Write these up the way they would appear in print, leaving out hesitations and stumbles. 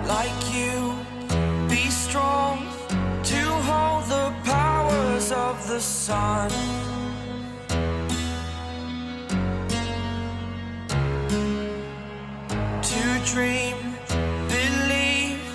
like you. Be strong to hold the powers of the sun. To dream, believe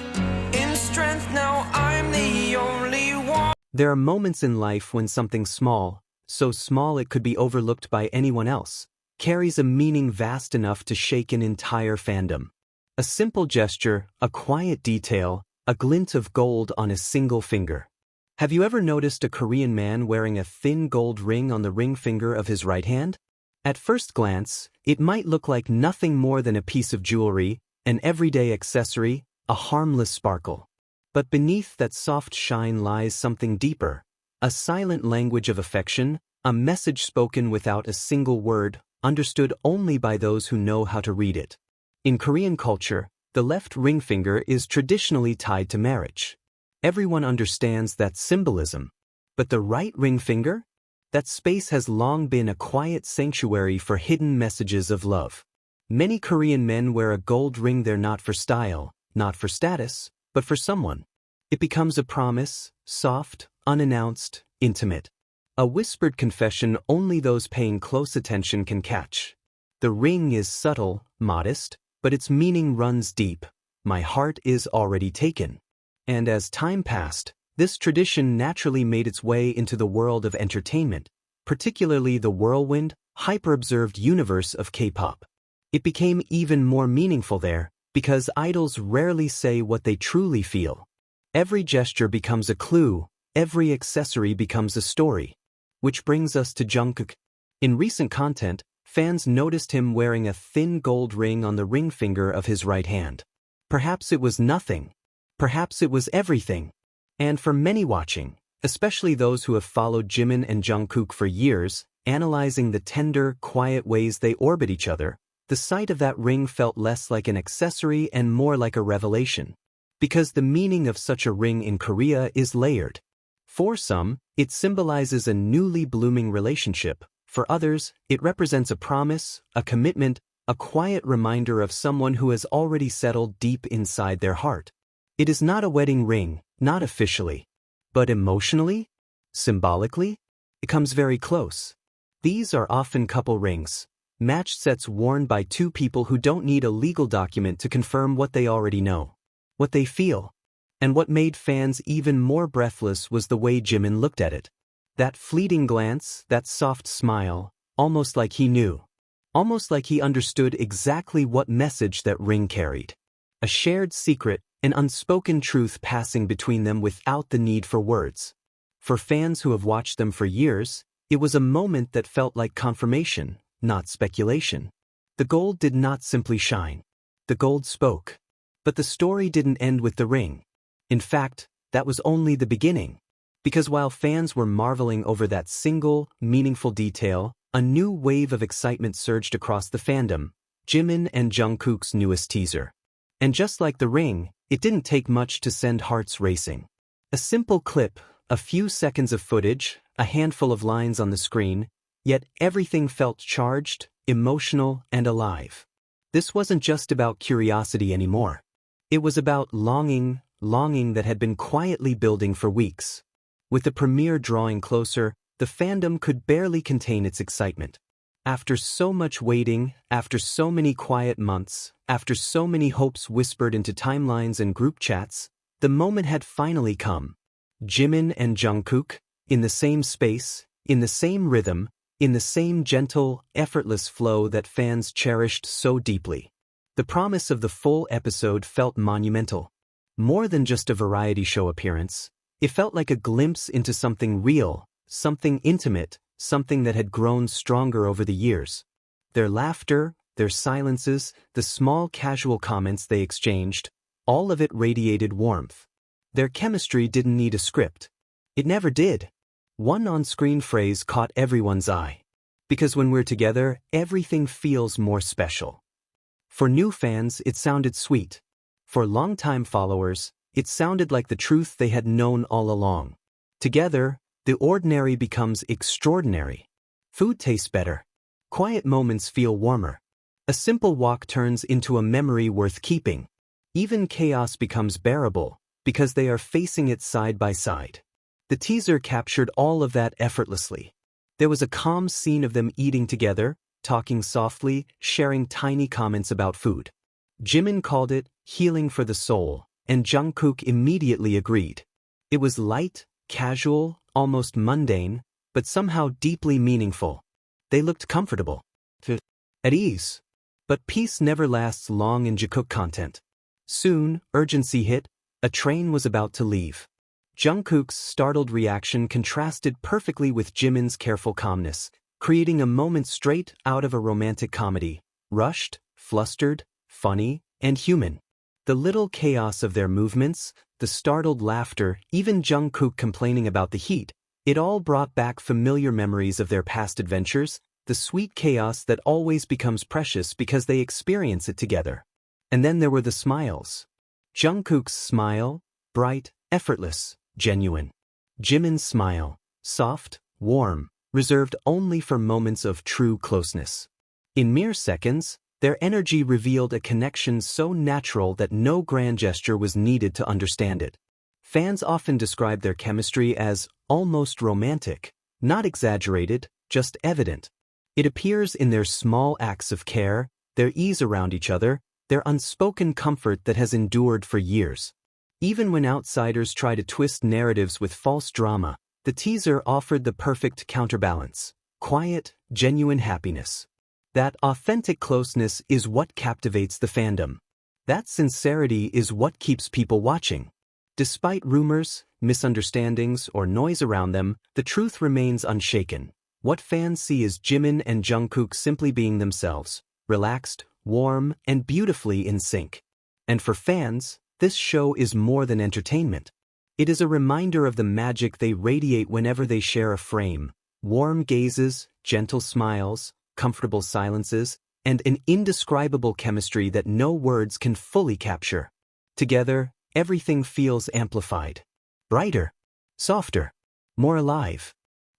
in strength. Now I'm the only one. There are moments in life when something small, so small it could be overlooked by anyone else, carries a meaning vast enough to shake an entire fandom. A simple gesture, a quiet detail, a glint of gold on a single finger. Have you ever noticed a Korean man wearing a thin gold ring on the ring finger of his right hand? At first glance, it might look like nothing more than a piece of jewelry, an everyday accessory, a harmless sparkle. But beneath that soft shine lies something deeper, a silent language of affection, a message spoken without a single word, understood only by those who know how to read it. In Korean culture, the left ring finger is traditionally tied to marriage. Everyone understands that symbolism. But the right ring finger? That space has long been a quiet sanctuary for hidden messages of love. Many Korean men wear a gold ring there not for style, not for status, but for someone. It becomes a promise, soft, unannounced, intimate. A whispered confession only those paying close attention can catch. The ring is subtle, modest, but its meaning runs deep. My heart is already taken. And as time passed, this tradition naturally made its way into the world of entertainment, particularly the whirlwind, hyper-observed universe of K-pop. It became even more meaningful there, because idols rarely say what they truly feel. Every gesture becomes a clue, every accessory becomes a story. Which brings us to Jungkook. In recent content, fans noticed him wearing a thin gold ring on the ring finger of his right hand. Perhaps it was nothing. Perhaps it was everything. And for many watching, especially those who have followed Jimin and Jungkook for years, analyzing the tender, quiet ways they orbit each other, the sight of that ring felt less like an accessory and more like a revelation. Because the meaning of such a ring in Korea is layered. For some, it symbolizes a newly blooming relationship. For others, it represents a promise, a commitment, a quiet reminder of someone who has already settled deep inside their heart. It is not a wedding ring, not officially. But emotionally? Symbolically? It comes very close. These are often couple rings, matched sets worn by two people who don't need a legal document to confirm what they already know, what they feel. And what made fans even more breathless was the way Jimin looked at it. That fleeting glance, that soft smile, almost like he knew. Almost like he understood exactly what message that ring carried. A shared secret, an unspoken truth passing between them without the need for words. For fans who have watched them for years, it was a moment that felt like confirmation, not speculation. The gold did not simply shine. The gold spoke. But the story didn't end with the ring. In fact, that was only the beginning. Because while fans were marveling over that single, meaningful detail, a new wave of excitement surged across the fandom, Jimin and Jungkook's newest teaser. And just like the ring, it didn't take much to send hearts racing. A simple clip, a few seconds of footage, a handful of lines on the screen, yet everything felt charged, emotional, and alive. This wasn't just about curiosity anymore. It was about longing that had been quietly building for weeks. With the premiere drawing closer, the fandom could barely contain its excitement. After so much waiting, after so many quiet months, after so many hopes whispered into timelines and group chats, the moment had finally come. Jimin and Jungkook, in the same space, in the same rhythm, in the same gentle, effortless flow that fans cherished so deeply. The promise of the full episode felt monumental. More than just a variety show appearance, it felt like a glimpse into something real, something intimate, something that had grown stronger over the years. Their laughter, their silences, the small casual comments they exchanged, all of it radiated warmth. Their chemistry didn't need a script. It never did. One on-screen phrase caught everyone's eye. Because when we're together, everything feels more special. For new fans, it sounded sweet. For longtime followers, it sounded like the truth they had known all along. Together, the ordinary becomes extraordinary. Food tastes better. Quiet moments feel warmer. A simple walk turns into a memory worth keeping. Even chaos becomes bearable, because they are facing it side by side. The teaser captured all of that effortlessly. There was a calm scene of them eating together, talking softly, sharing tiny comments about food. Jimin called it healing for the soul, and Jungkook immediately agreed. It was light, casual, almost mundane, but somehow deeply meaningful. They looked comfortable, at ease. But peace never lasts long in Jikook content. Soon, urgency hit. A train was about to leave. Jungkook's startled reaction contrasted perfectly with Jimin's careful calmness, creating a moment straight out of a romantic comedy, rushed, flustered, funny, and human. The little chaos of their movements, the startled laughter, even Jungkook complaining about the heat, it all brought back familiar memories of their past adventures, the sweet chaos that always becomes precious because they experience it together. And then there were the smiles. Jungkook's smile, bright, effortless, genuine. Jimin's smile, soft, warm, reserved only for moments of true closeness. In mere seconds, their energy revealed a connection so natural that no grand gesture was needed to understand it. Fans often describe their chemistry as almost romantic, not exaggerated, just evident. It appears in their small acts of care, their ease around each other, their unspoken comfort that has endured for years. Even when outsiders try to twist narratives with false drama, the teaser offered the perfect counterbalance: quiet, genuine happiness. That authentic closeness is what captivates the fandom. That sincerity is what keeps people watching. Despite rumors, misunderstandings, or noise around them, the truth remains unshaken. What fans see is Jimin and Jungkook simply being themselves, relaxed, warm, and beautifully in sync. And for fans, this show is more than entertainment. It is a reminder of the magic they radiate whenever they share a frame: warm gazes, gentle smiles, comfortable silences, and an indescribable chemistry that no words can fully capture. Together, everything feels amplified. Brighter, softer, more alive.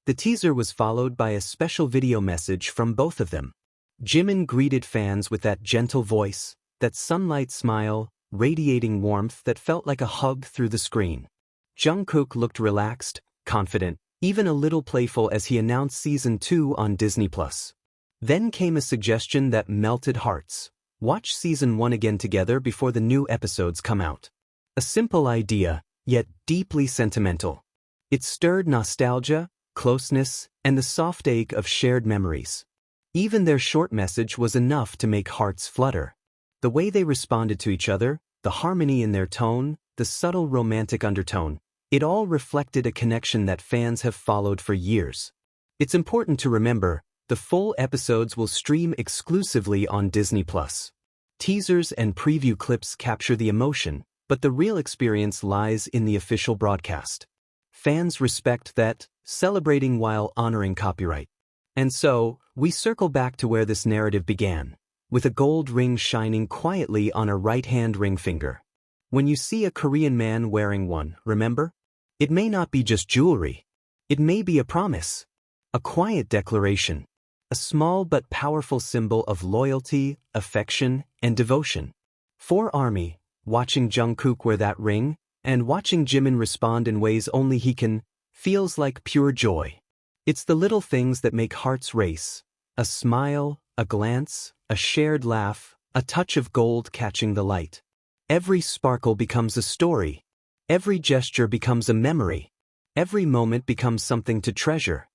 The teaser was followed by a special video message from both of them. Jimin greeted fans with that gentle voice, that sunlight smile, radiating warmth that felt like a hug through the screen. Jungkook looked relaxed, confident, even a little playful as he announced Season 2 on Disney+. Then came a suggestion that melted hearts: watch Season 1 again together before the new episodes come out. A simple idea, yet deeply sentimental. It stirred nostalgia, closeness, and the soft ache of shared memories. Even their short message was enough to make hearts flutter. The way they responded to each other, the harmony in their tone, the subtle romantic undertone, it all reflected a connection that fans have followed for years. It's important to remember, the full episodes will stream exclusively on Disney+. Teasers and preview clips capture the emotion, but the real experience lies in the official broadcast. Fans respect that, celebrating while honoring copyright. And so, we circle back to where this narrative began, with a gold ring shining quietly on a right-hand ring finger. When you see a Korean man wearing one, remember? It may not be just jewelry. It may be a promise, a quiet declaration, a small but powerful symbol of loyalty, affection, and devotion. For ARMY, watching Jungkook wear that ring, and watching Jimin respond in ways only he can, feels like pure joy. It's the little things that make hearts race: a smile, a glance, a shared laugh, a touch of gold catching the light. Every sparkle becomes a story. Every gesture becomes a memory. Every moment becomes something to treasure.